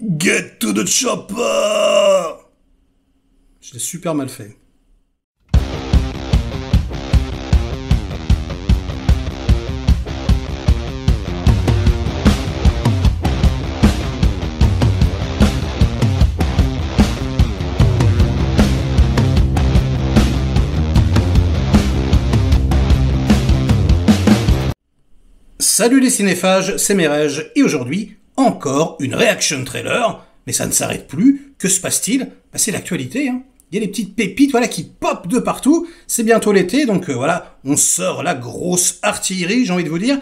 Get to the chopper! Je l'ai super mal fait. Salut les cinéphages, c'est Merege, et aujourd'hui, encore une reaction trailer, mais ça ne s'arrête plus, que se passe-t-il? C'est l'actualité, hein. Il y a des petites pépites voilà, qui popent de partout, c'est bientôt l'été, donc voilà, on sort la grosse artillerie, j'ai envie de vous dire,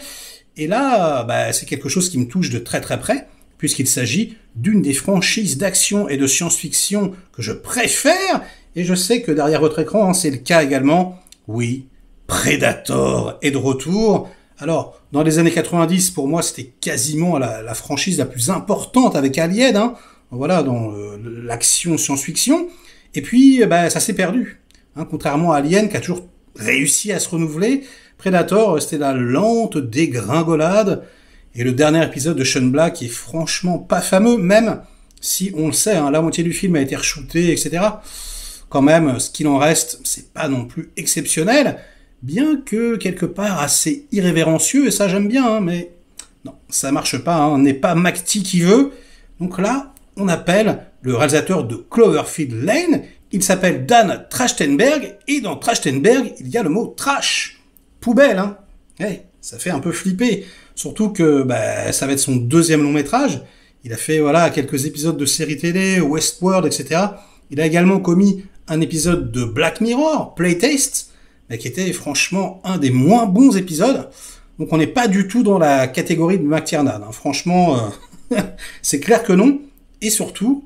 et là, c'est quelque chose qui me touche de très très près, puisqu'il s'agit d'une des franchises d'action et de science-fiction que je préfère, et je sais que derrière votre écran, hein, c'est le cas également, oui, Predator est de retour. Alors, dans les années 90, pour moi, c'était quasiment la franchise la plus importante avec Alien, hein, voilà, dans l'action science-fiction. Et puis, ça s'est perdu. Hein, contrairement à Alien, qui a toujours réussi à se renouveler, Predator, c'était la lente dégringolade. Et le dernier épisode de Shane Black est franchement pas fameux, même si on le sait, hein, la moitié du film a été re-shooté, etc. Quand même, ce qu'il en reste, c'est pas non plus exceptionnel. Bien que, quelque part, assez irrévérencieux, et ça j'aime bien, hein, mais non, ça marche pas, hein, on n'est pas McTee qui veut. Donc là, on appelle le réalisateur de Cloverfield Lane, il s'appelle Dan Trachtenberg, et dans Trachtenberg, il y a le mot trash, poubelle, hein. Hey, ça fait un peu flipper, surtout que ça va être son deuxième long métrage, il a fait voilà quelques épisodes de séries télé, Westworld, etc. Il a également commis un épisode de Black Mirror, Playtest, qui était franchement un des moins bons épisodes. Donc on n'est pas du tout dans la catégorie de McTiernan. Hein. Franchement, c'est clair que non. Et surtout,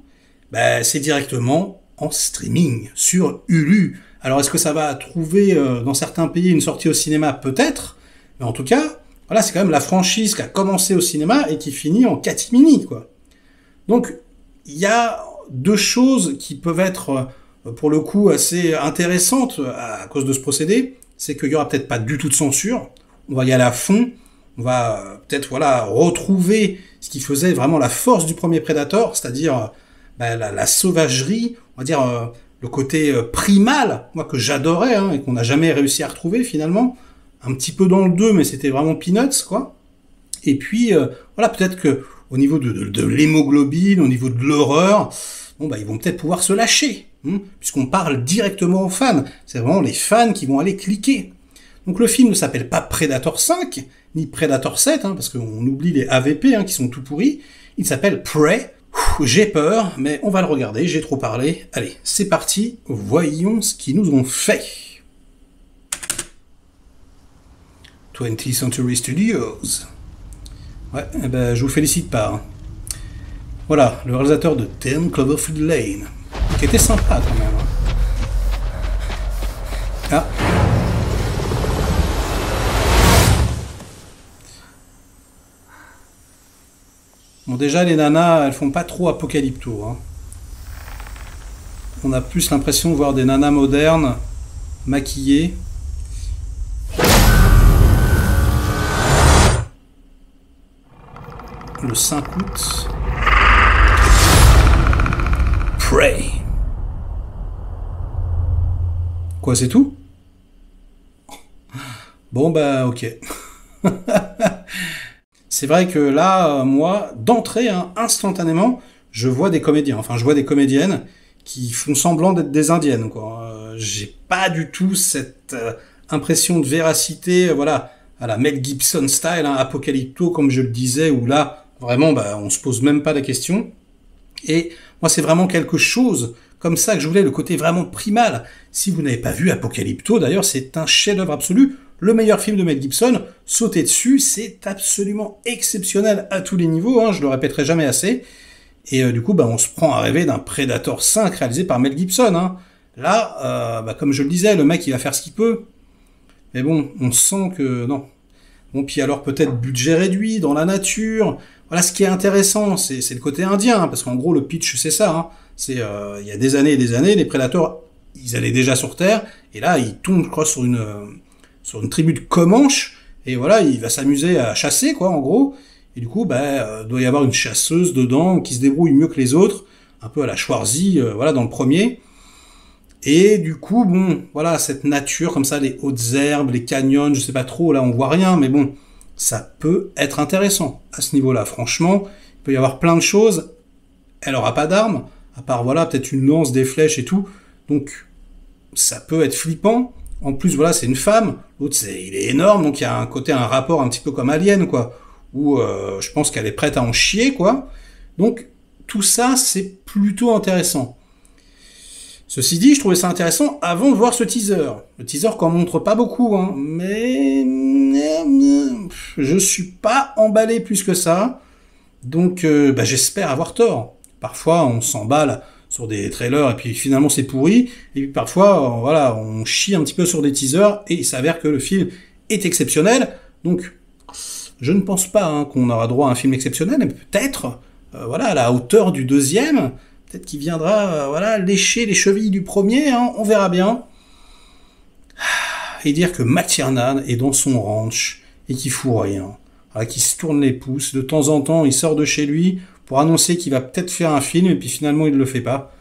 c'est directement en streaming, sur Hulu. Alors est-ce que ça va trouver dans certains pays une sortie au cinéma? Peut-être. Mais en tout cas, voilà, c'est quand même la franchise qui a commencé au cinéma et qui finit en catimini, quoi. Donc, il y a deux choses qui peuvent être pour le coup assez intéressante à cause de ce procédé, c'est qu'il y aura peut-être pas du tout de censure, on va y aller à fond, on va peut-être voilà retrouver ce qui faisait vraiment la force du premier Predator, c'est-à-dire la sauvagerie, on va dire le côté primal, moi que j'adorais hein, et qu'on n'a jamais réussi à retrouver finalement, un petit peu dans le 2 mais c'était vraiment peanuts quoi. Et puis voilà peut-être que au niveau de l'hémoglobine, au niveau de l'horreur, ils vont peut-être pouvoir se lâcher. Puisqu'on parle directement aux fans. C'est vraiment les fans qui vont aller cliquer. Donc le film ne s'appelle pas Predator 5, ni Predator 7, hein, parce qu'on oublie les AVP hein, qui sont tout pourris. Il s'appelle Prey. J'ai peur, mais on va le regarder, j'ai trop parlé. Allez, c'est parti, voyons ce qu'ils nous ont fait. 20th Century Studios. Ouais, je vous félicite pas. Hein. Voilà, le réalisateur de 10 Cloverfield Lane. Qui était sympa quand même. Ah. Bon déjà les nanas, elles font pas trop apocalypto. Hein. On a plus l'impression de voir des nanas modernes, maquillées. Le 5 août. Prey. Quoi, c'est tout? Bon, ok. C'est vrai que là, moi, d'entrée, hein, instantanément, je vois des comédiens, enfin, je vois des comédiennes qui font semblant d'être des indiennes, quoi. J'ai pas du tout cette impression de véracité, voilà, à la Mel Gibson style, hein, apocalypto, comme je le disais, où là, vraiment, on se pose même pas la question. Et moi, c'est vraiment quelque chose comme ça que je voulais, le côté vraiment primal. Si vous n'avez pas vu Apocalypto, d'ailleurs, c'est un chef-d'œuvre absolu. Le meilleur film de Mel Gibson, sautez dessus, c'est absolument exceptionnel à tous les niveaux, hein, je le répéterai jamais assez. Et du coup, on se prend à rêver d'un Predator 5 réalisé par Mel Gibson. Hein. Là, comme je le disais, le mec, il va faire ce qu'il peut. Mais bon, on sent que non. Bon, puis alors peut-être budget réduit, dans la nature. Voilà, ce qui est intéressant, c'est le côté indien, hein, parce qu'en gros, le pitch, c'est ça. Hein. C'est il y a des années et des années, les Predators, ils allaient déjà sur Terre, et là, ils tombent, je crois, sur une tribu de Comanches, et voilà, il va s'amuser à chasser, quoi, en gros. Et du coup, doit y avoir une chasseuse dedans qui se débrouille mieux que les autres, un peu à la Schwarzy, voilà, dans le premier. Et du coup, bon, voilà, cette nature comme ça, les hautes herbes, les canyons, je sais pas trop, là on voit rien, mais bon, ça peut être intéressant à ce niveau-là. Franchement, il peut y avoir plein de choses. Elle aura pas d'armes, à part, voilà, peut-être une lance, des flèches et tout. Donc, ça peut être flippant. En plus, voilà, c'est une femme. L'autre, il est énorme, donc il y a un rapport un petit peu comme Alien, quoi. Où je pense qu'elle est prête à en chier, quoi. Donc, tout ça, c'est plutôt intéressant. Ceci dit, je trouvais ça intéressant avant de voir ce teaser. Le teaser qu'en montre pas beaucoup, hein, mais je suis pas emballé plus que ça. Donc, j'espère avoir tort. Parfois, on s'emballe sur des trailers et puis finalement c'est pourri. Et puis parfois, voilà, on chie un petit peu sur des teasers et il s'avère que le film est exceptionnel. Donc, je ne pense pas qu'on aura droit à un film exceptionnel, mais peut-être, voilà, à la hauteur du deuxième. Peut-être qu'il viendra, voilà, lécher les chevilles du premier, hein, on verra bien. Et dire que McTiernan est dans son ranch et qu'il fout rien, voilà, qu'il se tourne les pouces. De temps en temps, il sort de chez lui pour annoncer qu'il va peut-être faire un film et puis finalement il ne le fait pas.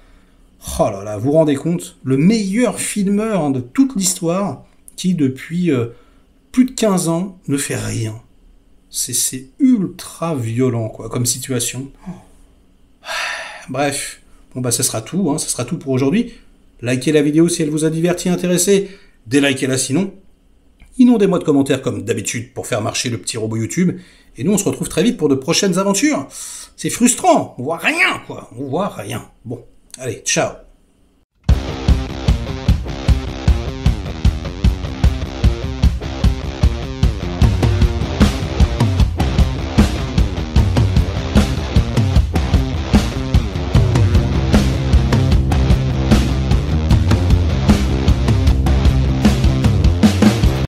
Oh là là, vous vous rendez compte? Le meilleur filmeur de toute l'histoire qui, depuis plus de 15 ans, ne fait rien. C'est ultra violent, quoi, comme situation. Bref, bon ce sera tout, ce sera tout pour aujourd'hui. Likez la vidéo si elle vous a diverti, intéressé. Délikez-la sinon. Inondez-moi de commentaires comme d'habitude pour faire marcher le petit robot YouTube. Et nous on se retrouve très vite pour de prochaines aventures. C'est frustrant, on voit rien, quoi. On voit rien. Bon, allez, ciao.